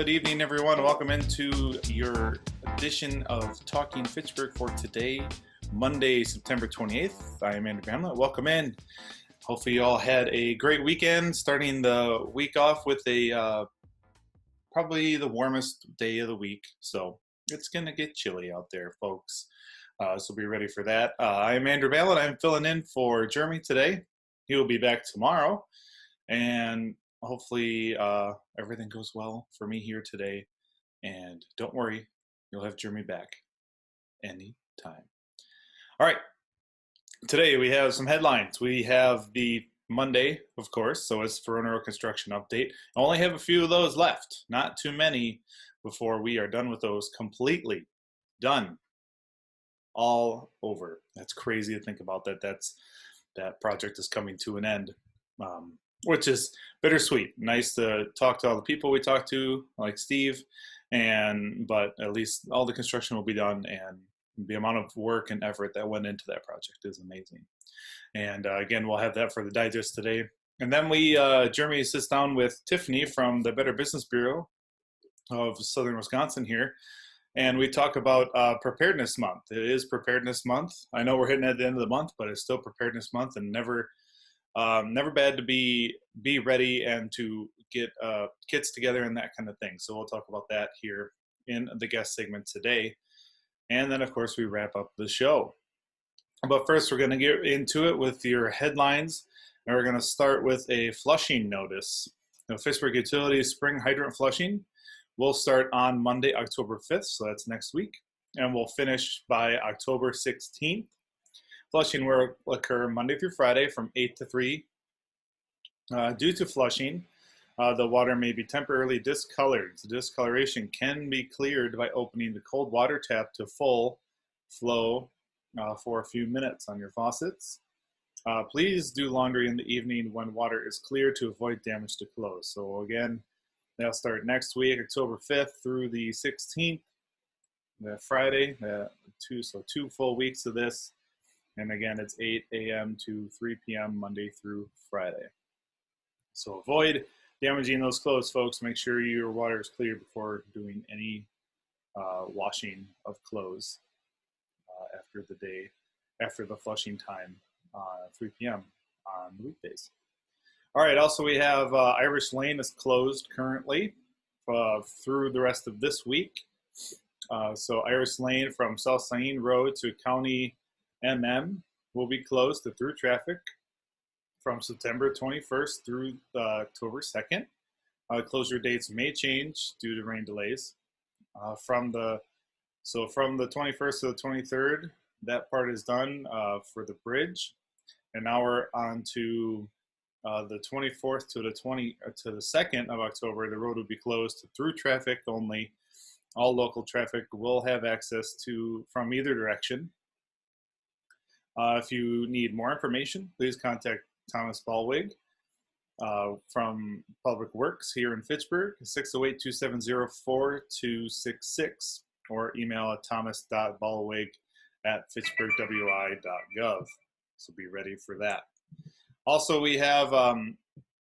Good evening, everyone. Welcome into your edition of Talking Fitchburg for today, Monday, September 28th. I am Andrew Bamlett. Welcome in. Hopefully you all had a great weekend, starting the week off with a probably the warmest day of the week. So it's going to get chilly out there, folks. So be ready for that. I'm Andrew Bamlett. I'm filling in for Jeremy today. He will be back tomorrow. And hopefully everything goes well for me here today. And don't worry, you'll have Jeremy back anytime. All right, today we have some headlines. We have the Monday, of course, so it's Verona Road construction update. I only have a few of those left, not too many before we are done with those completely. Done. All over. That's crazy to think about that. That project is coming to an end. Which is bittersweet. Nice to talk to all the people we talked to, like Steve, but at least all the construction will be done, and the amount of work and effort that went into that project is amazing. And again, we'll have that for the digest today. And then Jeremy sits down with Tiffany from the Better Business Bureau of Southern Wisconsin here, and we talk about Preparedness Month. It is Preparedness Month. I know we're hitting at the end of the month, but it's still Preparedness Month, and never bad to be ready and to get kits together and that kind of thing. So we'll talk about that here in the guest segment today. And then, of course, we wrap up the show. But first, we're going to get into it with your headlines. And we're going to start with a flushing notice. The Fitchburg Utilities spring hydrant flushing will start on Monday, October 5th. So that's next week. And we'll finish by October 16th. Flushing will occur Monday through Friday from 8 to 3. Due to flushing, the water may be temporarily discolored. The discoloration can be cleared by opening the cold water tap to full flow for a few minutes on your faucets. Please do laundry in the evening when water is clear to avoid damage to clothes. So again, they'll start next week, October 5th through the 16th, that Friday. Two full weeks of this. And again, it's 8 a.m. to 3 p.m. Monday through Friday. So avoid damaging those clothes, folks. Make sure your water is clear before doing any washing of clothes after the flushing time, 3 p.m. on weekdays. All right, also we have Irish Lane is closed currently through the rest of this week. So Irish Lane from South Syene Road to County will be closed to through traffic from September 21st through October 2nd. Closure dates may change due to rain delays. From the 21st to the 23rd, that part is done for the bridge, and now we're on to the 24th to the 2nd of October. The road will be closed to through traffic only. All local traffic will have access from either direction. If you need more information, please contact Thomas Ballwig from Public Works here in Fitchburg, 608-270-4266, or email at thomas.ballwig@fitchburgwi.gov. So be ready for that. Also, we have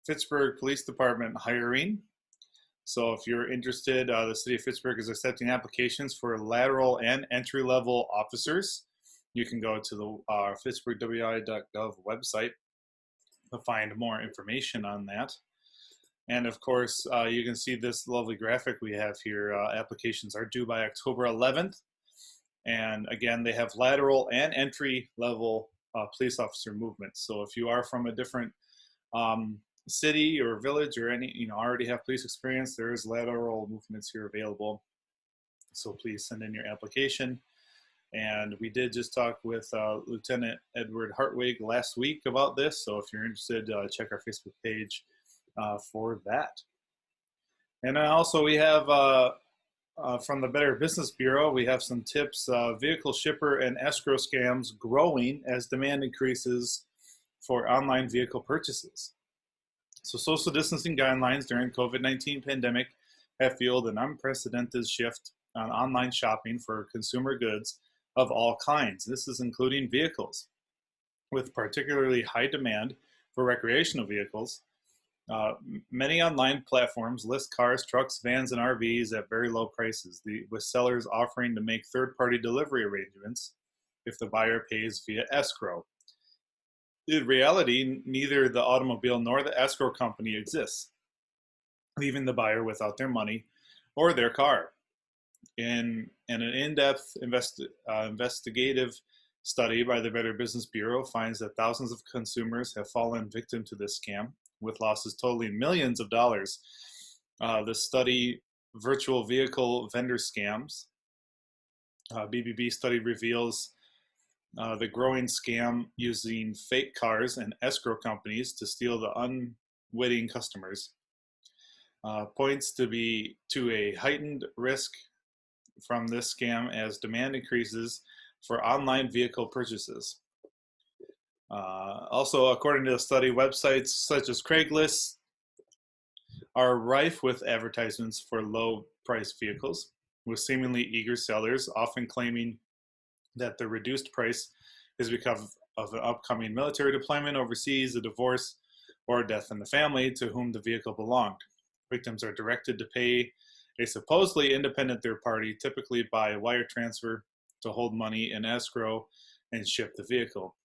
Fitchburg Police Department hiring. So if you're interested, the City of Fitchburg is accepting applications for lateral and entry-level officers. You can go to the fitchburgwi.gov website to find more information on that. And of course, you can see this lovely graphic we have here. Applications are due by October 11th. And again, they have lateral and entry level police officer movements. So if you are from a different city or village or already have police experience, there is lateral movements here available. So please send in your application. And we did just talk with Lieutenant Edward Hartwig last week about this. So if you're interested, check our Facebook page for that. And then also we have from the Better Business Bureau, we have some tips. Vehicle shipper and escrow scams growing as demand increases for online vehicle purchases. So social distancing guidelines during COVID-19 pandemic have fueled an unprecedented shift on online shopping for consumer goods of all kinds. This is including vehicles, with particularly high demand for recreational vehicles Many online platforms list cars, trucks, vans, and RVs at very low prices, with sellers offering to make third-party delivery arrangements if the buyer pays via escrow. In reality, neither the automobile nor the escrow company exists, leaving the buyer without their money or their car. An in-depth investigative study by the Better Business Bureau finds that thousands of consumers have fallen victim to this scam, with losses totaling millions of dollars. The study, Virtual Vehicle Vendor Scams, BBB study reveals the growing scam using fake cars and escrow companies to steal the unwitting customers. Points to a heightened risk from this scam as demand increases for online vehicle purchases. Also, according to the study, websites such as Craigslist are rife with advertisements for low-priced vehicles, with seemingly eager sellers often claiming that the reduced price is because of an upcoming military deployment overseas, a divorce, or a death in the family to whom the vehicle belonged. Victims are directed to pay a supposedly independent third party, typically by wire transfer, to hold money in escrow and ship the vehicle.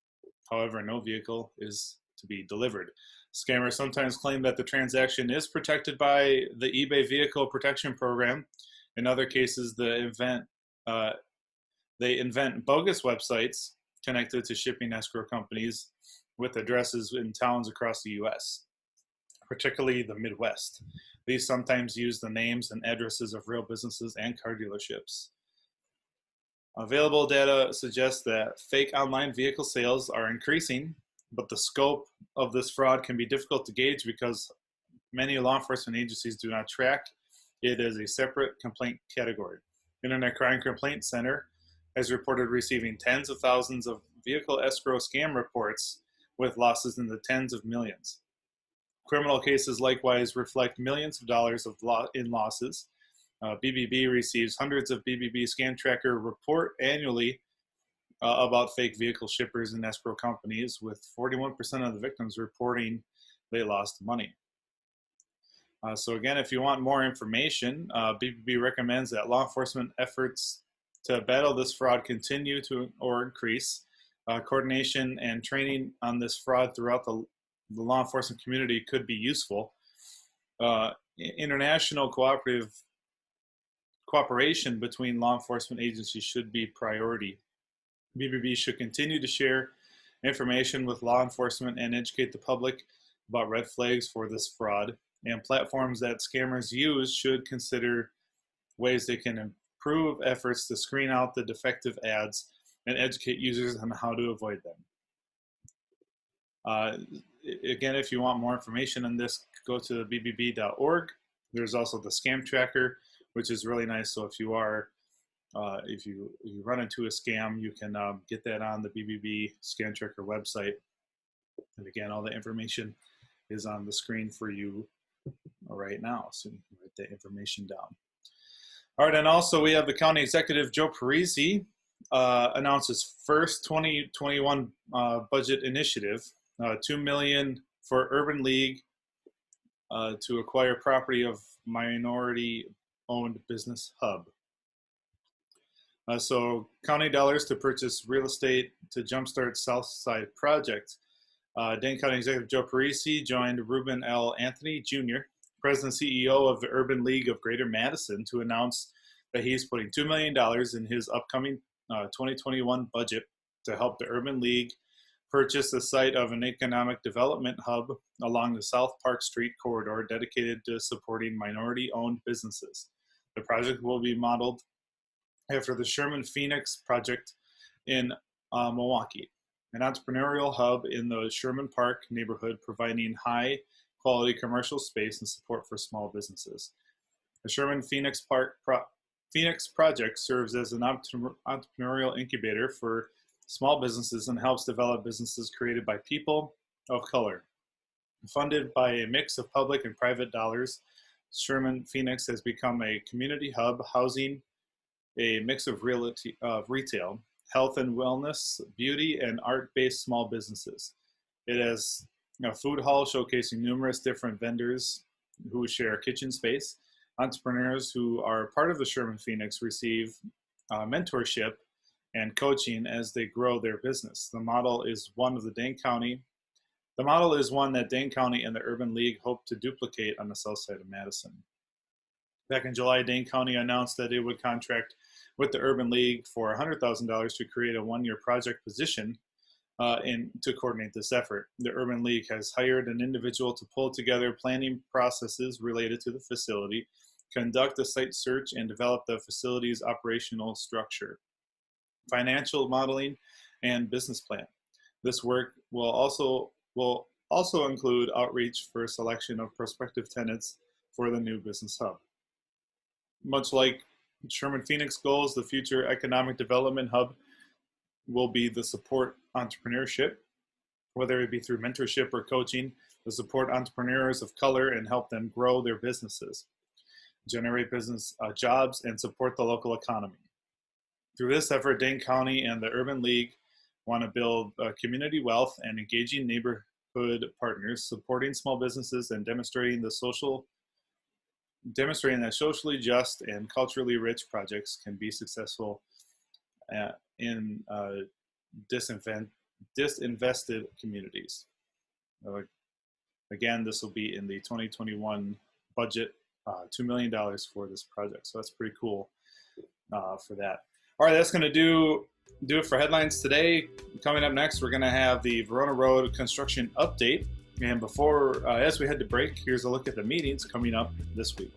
However, no vehicle is to be delivered. Scammers sometimes claim that the transaction is protected by the eBay Vehicle Protection Program. In other cases, they invent bogus websites connected to shipping escrow companies with addresses in towns across the U.S., particularly the Midwest. These sometimes use the names and addresses of real businesses and car dealerships. Available data suggests that fake online vehicle sales are increasing, but the scope of this fraud can be difficult to gauge because many law enforcement agencies do not track it as a separate complaint category. Internet Crime Complaint Center has reported receiving tens of thousands of vehicle escrow scam reports with losses in the tens of millions. Criminal cases likewise reflect millions of dollars in losses. BBB receives hundreds of BBB Scam Tracker report annually about fake vehicle shippers and escrow companies, with 41% of the victims reporting they lost money. So again, if you want more information, BBB recommends that law enforcement efforts to battle this fraud continue to or increase. Coordination and training on this fraud throughout the law enforcement community could be useful. International cooperation between law enforcement agencies should be priority. BBB should continue to share information with law enforcement and educate the public about red flags for this fraud. And platforms that scammers use should consider ways they can improve efforts to screen out the defective ads and educate users on how to avoid them. Again, if you want more information on this, go to bbb.org. There's also the Scam Tracker, which is really nice. So if you run into a scam, you can get that on the BBB Scam Tracker website. And again, all the information is on the screen for you right now, so you can write that information down. All right, and also we have the County Executive Joe Parisi announced his first 2021 budget initiative, $2 million for Urban League to acquire property of minority-owned business hub. So county dollars to purchase real estate to jumpstart Southside project. Dane County Executive Joe Parisi joined Ruben L. Anthony Jr., President and CEO of the Urban League of Greater Madison, to announce that he's putting $2 million in his upcoming 2021 budget to help the Urban League purchase the site of an economic development hub along the South Park Street corridor dedicated to supporting minority-owned businesses. The project will be modeled after the Sherman Phoenix project in Milwaukee, an entrepreneurial hub in the Sherman Park neighborhood, providing high-quality commercial space and support for small businesses. The Sherman Phoenix Phoenix project serves as an entrepreneurial incubator for small businesses and helps develop businesses created by people of color. Funded by a mix of public and private dollars, Sherman Phoenix has become a community hub housing a mix of retail, health and wellness, beauty, and art-based small businesses. It has a food hall showcasing numerous different vendors who share kitchen space. Entrepreneurs who are part of the Sherman Phoenix receive mentorship and coaching as they grow their business. The model is one that Dane County and the Urban League hope to duplicate on the south side of Madison. Back in July, Dane County announced that it would contract with the Urban League for $100,000 to create a one-year project position to coordinate this effort. The Urban League has hired an individual to pull together planning processes related to the facility, conduct a site search, and develop the facility's operational structure, financial modeling, and business plan. This work will also include outreach for selection of prospective tenants for the new business hub. Much like Sherman Phoenix goals, the future economic development hub will be the support entrepreneurship, whether it be through mentorship or coaching, to support entrepreneurs of color and help them grow their businesses, generate business jobs, and support the local economy. Through this effort, Dane County and the Urban League want to build community wealth and engaging neighborhood partners, supporting small businesses, and demonstrating that socially just and culturally rich projects can be successful in disinvested communities. Again, this will be in the 2021 budget, $2 million for this project. So that's pretty cool for that. All right, that's going to do it for headlines today. Coming up next, we're going to have the Verona Road construction update. And before, as we head to break, here's a look at the meetings coming up this week.